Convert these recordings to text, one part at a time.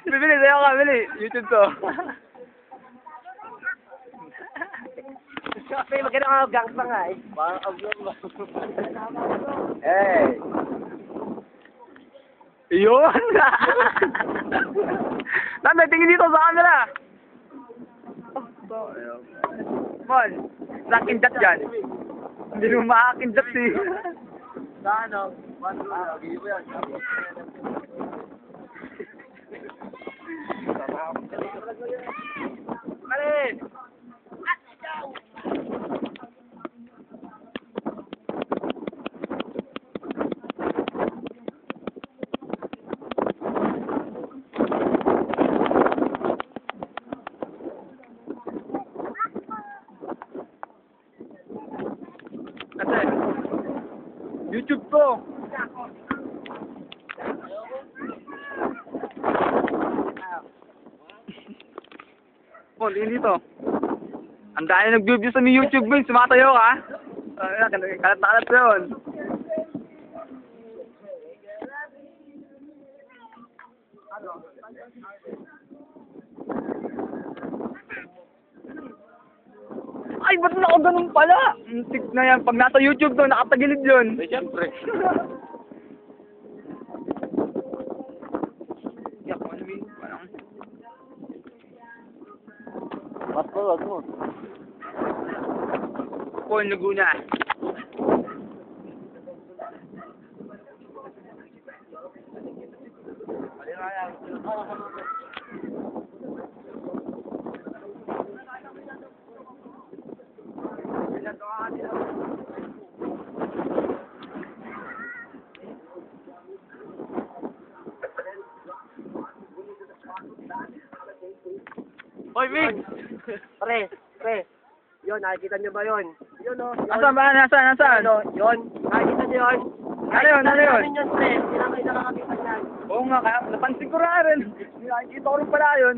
Bibili sa'yo ka, bili. YouTube to. Kasi magkano ka gangsta nga eh. Parang abnorm ba? Hey! Yun! Nanday, tingin dito sa camera! Mon, sa kindat dyan. Hindi mo makakindat eh. Sa ano? Hindi ko yan. Mali! Kasi, YouTube to. Mon, tingin dito. Ang dahil nag-view sa mi YouTube mo, sumatayo ka. Kalat na kalat yun. Ay, ba't na ako ganun pala? Tik na yan. Pag nasa YouTube to, nakatagilid yun. Eh, siyempre. Yak, ano ba? Parang... Mas ko, mo. Paul Laguna. Hoy, Mig! Pre. Yun, nakikita nyo ba yun? Yun o. Nasaan ba? Nasaan? Ano, yun. Nakikita nyo yun? Ano yun? Ano yun? Nakikita namin pre. Hindi na kayo nakakapitan yan. Oo nga, kaya napansin ko rin. Nakikita ko rin pala yun.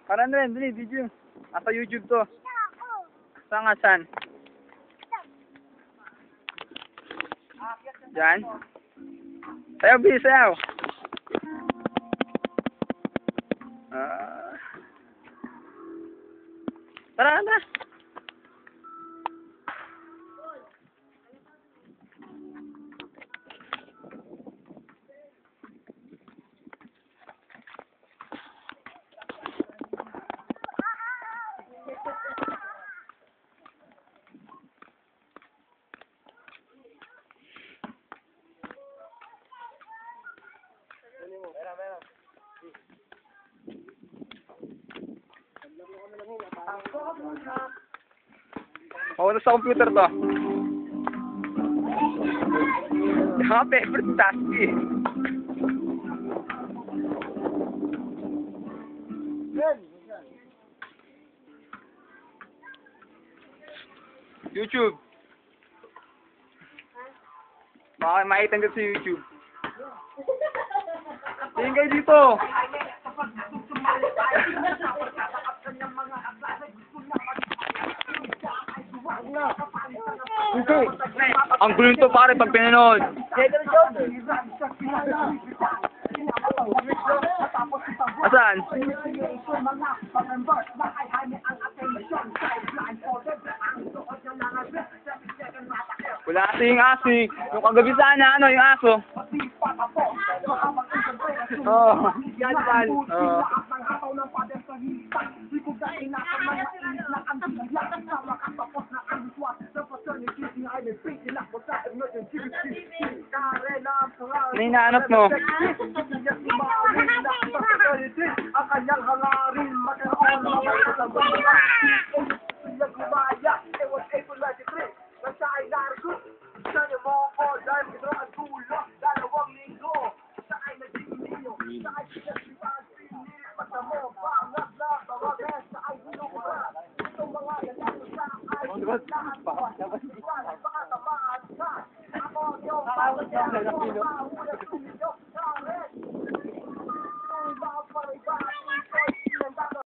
Parang rin, dali, video. Nasa YouTube to. Saan nga, saan? Diyan? Sayaw, bis, sayaw. Tara, tara. Mauna sa computer to. Mga favorite task eh. YouTube. Baka makita ka sa YouTube. Tingin kayo dito. Okay. Ang gulo nito pare pag pinanood. Asan? Wala kasi yung aso eh. Yung kagabi sana ano yung aso. Oo. Oo. Ano yung naanap mo? Ang kanyang hangarin magkaroon ng mga kasabayan. Nagumaya, it was April 93. Nasa ay nargot. Sa niyo mo ko, dahil ito ang dulo. Dalawang linggo. Sa ay nagdiniyo. Sa ay sinasipan, pinilit mata mo. Pangat na, tawagan. Sa ay hinumura. Itong mga ganyan sa ay lahat mo. Baka tamaan ka. Ako yung pagkakas.